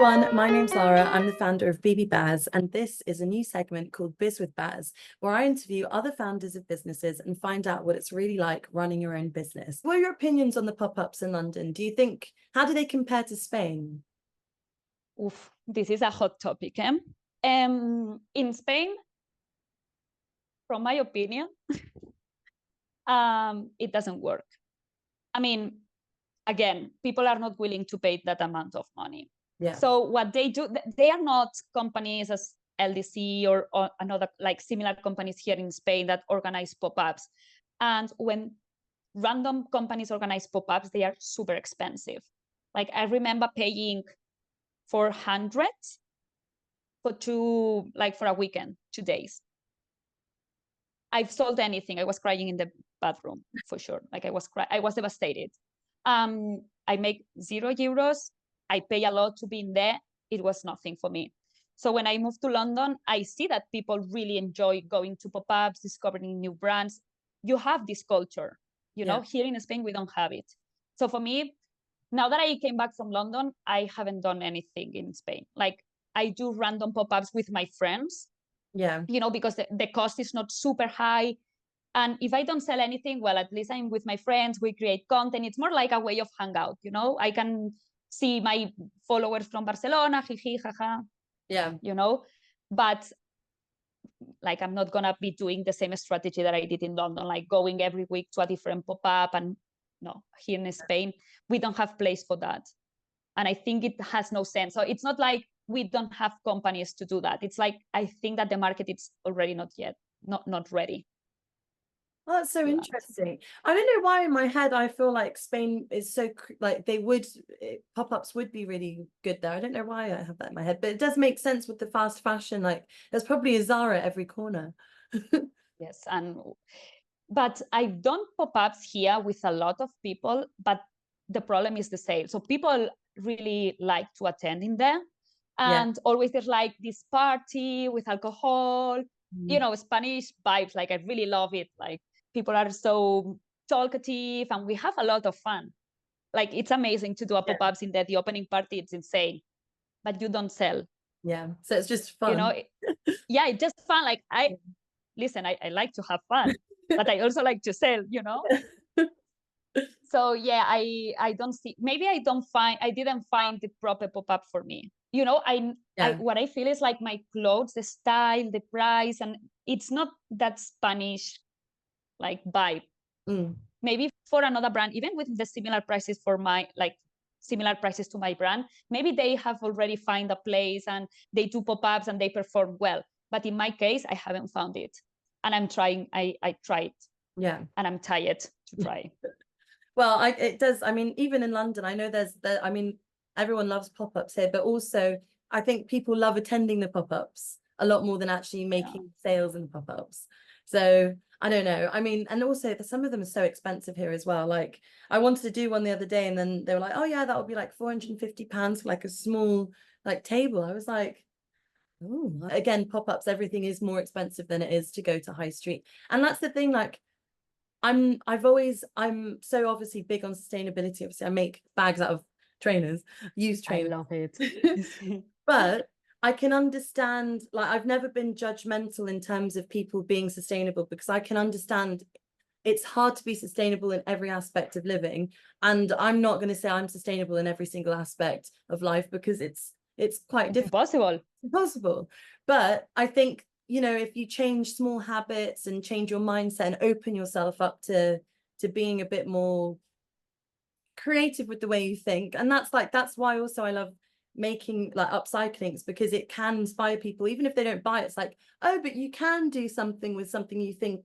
everyone, my name's Lara. I'm the founder of BZ, and this is a new segment called BIZ with Bazz, where I interview other founders of businesses and find out what it's really like running your own business. What are your opinions on the pop-ups in London? How do they compare to Spain? Oof, this is a hot topic. In Spain, from my opinion, it doesn't work. I mean, again, people are not willing to pay that amount of money. Yeah. So what they do, they are not companies as LDC or another like similar companies here in Spain that organize pop-ups. And when random companies organize pop-ups, they are super expensive. Like I remember paying 400 for a weekend, 2 days. I've sold anything. I was crying in the bathroom for sure. Like I was devastated. I make €0. I pay a lot to be in there. It was nothing for me. So when I moved to London, I see that people really enjoy going to pop-ups, discovering new brands. You have this culture, you know, here in Spain, we don't have it. So for me, now that I came back from London, I haven't done anything in Spain. Like I do random pop-ups with my friends, you know, because the cost is not super high. And if I don't sell anything, well, at least I'm with my friends, we create content. It's more like a way of hangout, you know, I can see my followers from Barcelona, jiji, jaja, you know, but like I'm not gonna be doing the same strategy that I did in London, like going every week to a different pop-up. And no, here in Spain, we don't have place for that. And I think it has no sense. So it's not like we don't have companies to do that. It's like, I think that the market is already not ready. Oh, that's so interesting. I don't know why in my head I feel like Spain is so like pop-ups would be really good there. I don't know why I have that in my head, but it does make sense with the fast fashion. Like there's probably a Zara every corner. Yes, but I've done pop-ups here with a lot of people, but the problem is the sale. So people really like to attend in there, and always there's like this party with alcohol, you know, Spanish vibes. Like I really love it. Like people are so talkative and we have a lot of fun. Like it's amazing to do a pop-ups in there. The opening party, it's insane, but you don't sell. Yeah, so it's just fun. You know, it's just fun. Like I like to have fun, but I also like to sell, you know. So yeah, I don't see, maybe I didn't find the proper pop-up for me, you know. What I feel is like my clothes, the style, the price, and it's not that Spanish like vibe. Maybe for another brand, even with the similar prices for similar prices to my brand, maybe they have already find a place and they do pop-ups and they perform well. But in my case, I haven't found it, and I'm trying. I tried, and I'm tired to try. Well, it does. I mean, even in London, I know I mean, everyone loves pop-ups here, but also I think people love attending the pop-ups a lot more than actually making sales in the pop-ups. So I don't know. I mean, and also some of them are so expensive here as well. Like I wanted to do one the other day and then they were like, oh yeah, that would be like £450 for like a small like table. I was like, oh, again, pop-ups, everything is more expensive than it is to go to high street. And that's the thing, like I'm so obviously big on sustainability. Obviously, I make bags out of trainers, used trainers. I love it. But I can understand, like I've never been judgmental in terms of people being sustainable, because I can understand it's hard to be sustainable in every aspect of living. And I'm not going to say I'm sustainable in every single aspect of life, because it's quite difficult. Impossible. But I think, you know, if you change small habits and change your mindset and open yourself up to being a bit more creative with the way you think, and that's why also I love making like upcyclings, because it can inspire people, even if they don't buy it. It's like, oh, but you can do something with something you think,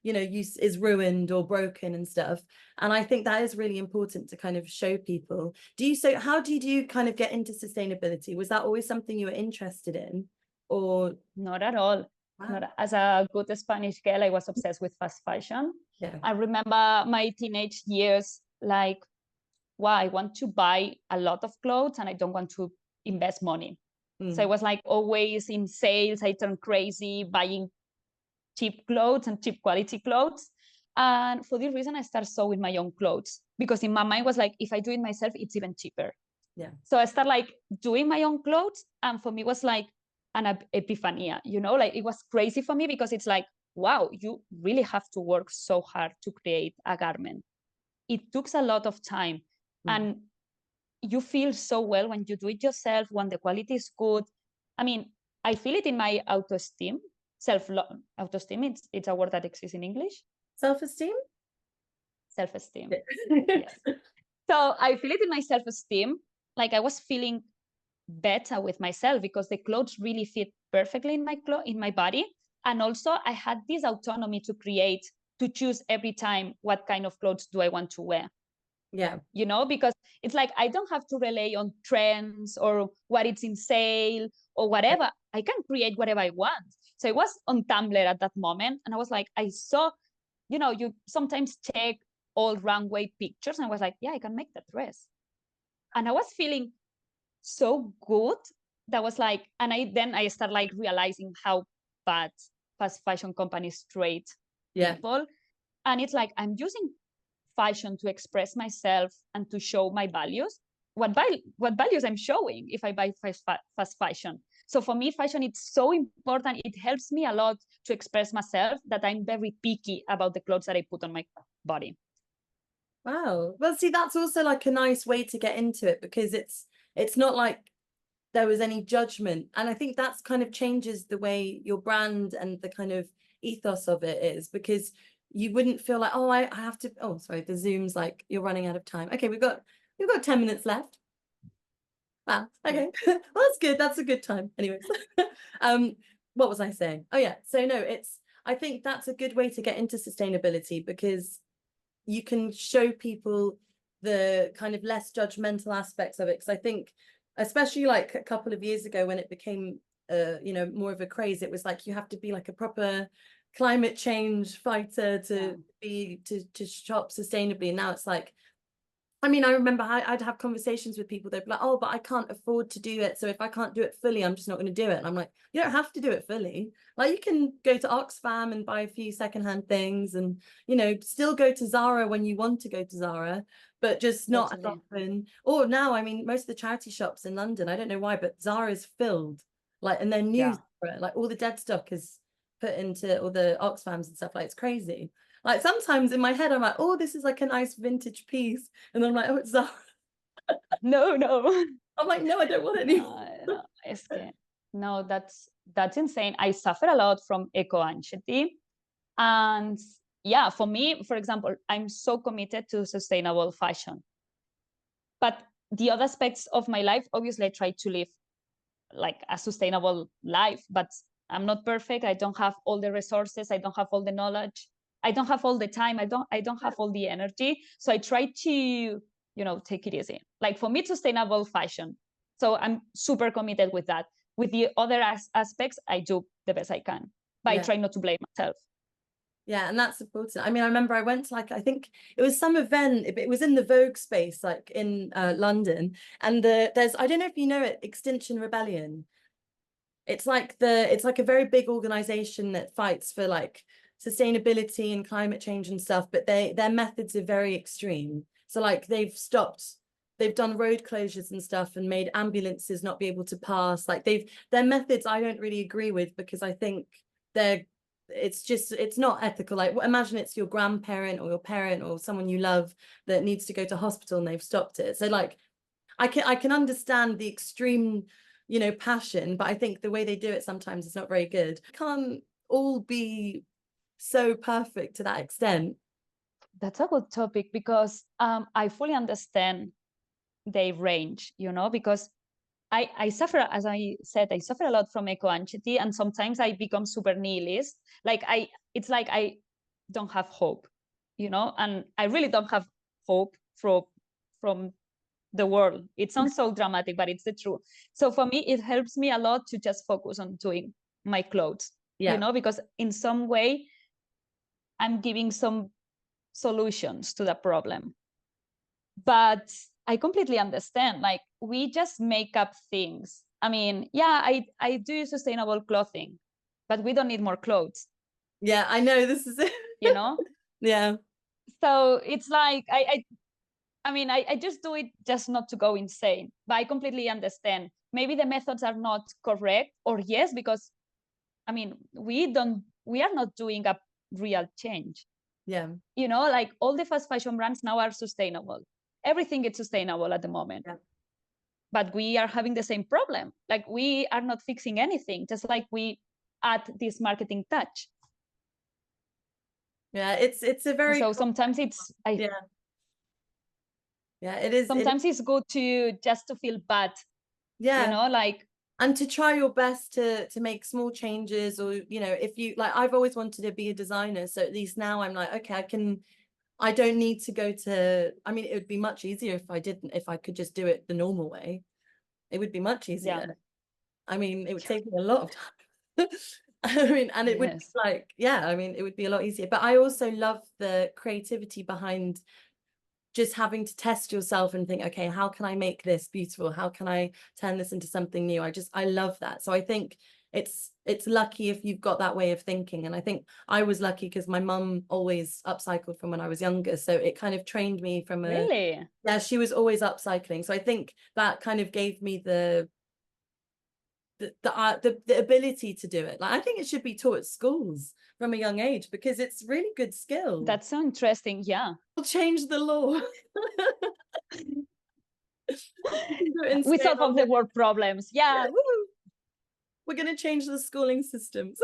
you know, is ruined or broken and stuff. And I think that is really important to kind of show people. So how did you kind of get into sustainability? Was that always something you were interested in? Or not at all. Wow. Not as a good Spanish girl, I was obsessed with fast fashion. I remember my teenage years, like, wow, I want to buy a lot of clothes and I don't want to invest money. So I was like always in sales. I turned crazy buying cheap clothes and cheap quality clothes. And for this reason, I started sewing my own clothes, because in my mind was like, if I do it myself, it's even cheaper. Yeah. So I started like doing my own clothes, and for me it was like an epiphania, you know, like it was crazy for me, because it's like, wow, you really have to work so hard to create a garment. It took a lot of time, and you feel so well when you do it yourself, when the quality is good. I mean, I feel it in my autoesteem, autoesteem, it's a word that exists in English. Self-esteem? Self-esteem. Yes. So I feel it in my self-esteem. Like I was feeling better with myself because the clothes really fit perfectly in my body. And also I had this autonomy to create, to choose every time what kind of clothes do I want to wear. Yeah. You know, because it's like I don't have to rely on trends or what it's in sale or whatever. I can create whatever I want. So I was on Tumblr at that moment, and I was like, I saw, you know, you sometimes check all runway pictures, and I was like, yeah, I can make that dress. And I was feeling so good. That was like, and I started like realizing how bad fast fashion companies treat people. And it's like, I'm using fashion to express myself and to show my values. What values I'm showing if I buy fast fashion? So for me, fashion is so important. It helps me a lot to express myself, that I'm very picky about the clothes that I put on my body. Wow. Well, see, that's also like a nice way to get into it, because it's not like there was any judgment. And I think that's kind of changes the way your brand and the kind of ethos of it is, because you wouldn't feel like, oh, I have to, oh, sorry, the Zoom's like, you're running out of time. Okay, we've got 10 minutes left. Wow. Okay. Well, that's good. That's a good time. Anyways. What was I saying? Oh yeah. So no, I think that's a good way to get into sustainability, because you can show people the kind of less judgmental aspects of it. Because I think, especially like a couple of years ago when it became you know, more of a craze, it was like you have to be like a proper climate change fighter to shop sustainably. And now it's like, I mean, I remember I'd have conversations with people, they'd be like, oh, but I can't afford to do it. So if I can't do it fully, I'm just not going to do it. And I'm like, you don't have to do it fully. Like, you can go to Oxfam and buy a few secondhand things, and, you know, still go to Zara when you want to go to Zara, but just not as often. Or now, I mean, most of the charity shops in London, I don't know why, but Zara is filled. Like, and their new Zara, like all the dead stock is put into all the Oxfams and stuff. Like, it's crazy. Like sometimes in my head, I'm like, oh, this is like a nice vintage piece. And then I'm like, oh, it's Zara. No. I'm like, no, I don't want it anymore. No, no, that's insane. I suffer a lot from eco-anxiety. And yeah, for me, for example, I'm so committed to sustainable fashion. But the other aspects of my life, obviously, I try to live like a sustainable life, but I'm not perfect. I don't have all the resources. I don't have all the knowledge. I don't have all the time. I don't have all the energy. So I try to, you know, take it easy. Like for me, it's sustainable fashion. So I'm super committed with that. With the other aspects, I do the best I can, but I try not to blame myself. Yeah, and that's important. I mean, I remember I went to like, I think it was some event, it was in the Vogue space, like in London. And there's, I don't know if you know it, Extinction Rebellion. It's like a very big organization that fights for like sustainability and climate change and stuff, but their methods are very extreme. So like they've done road closures and stuff and made ambulances not be able to pass. Like their methods I don't really agree with, because I think it's not ethical. Like imagine it's your grandparent or your parent or someone you love that needs to go to hospital and they've stopped it. So like I can understand the extreme, you know, passion, but I think the way they do it sometimes is not very good. It can't all be so perfect to that extent. That's a good topic, because I fully understand their range, you know, because I suffer, as I said, I suffer a lot from eco-anxiety, and sometimes I become super nihilist. Like it's like I don't have hope, you know, and I really don't have hope from the world. It sounds so dramatic, but it's the truth. So for me, it helps me a lot to just focus on doing my clothes, you know, because in some way I'm giving some solutions to the problem. But I completely understand. Like we just make up things. I mean, yeah, I do sustainable clothing, but we don't need more clothes. I know, this is it. You know? Yeah. So it's like I I mean, I just do it just not to go insane, but I completely understand. Maybe the methods are not correct, or yes, because I mean, we are not doing a real change. Yeah. You know, like all the fast fashion brands now are sustainable. Everything is sustainable at the moment. Yeah. But we are having the same problem. Like we are not fixing anything, just like we add this marketing touch. Yeah, it's a very So sometimes yeah. Yeah, it is. Sometimes it's good to just to feel bad, Yeah. you know, like, and to try your best to make small changes, or you know, if you like, I've always wanted to be a designer, so at least now I'm like, okay, I don't need to go to, I mean, it would be much easier if I could just do it the normal way. It would be much easier. yeah, I mean, it would take me a lot of time. I mean, and it would be yes, like, yeah, I mean, it would be a lot easier. But I also love the creativity behind just having to test yourself and think, okay, how can I make this beautiful? How can I turn this into something new? I love that. So I think it's lucky if you've got that way of thinking. And I think I was lucky because my mum always upcycled from when I was younger. So it kind of trained me from really. yeah, she was always upcycling. So I think that kind of gave me the ability to do it. Like, I think it should be taught at schools from a young age because it's really good skill. That's so interesting. Yeah. We'll change the law. We solve all the world problems. Yeah. We're going to change the schooling systems.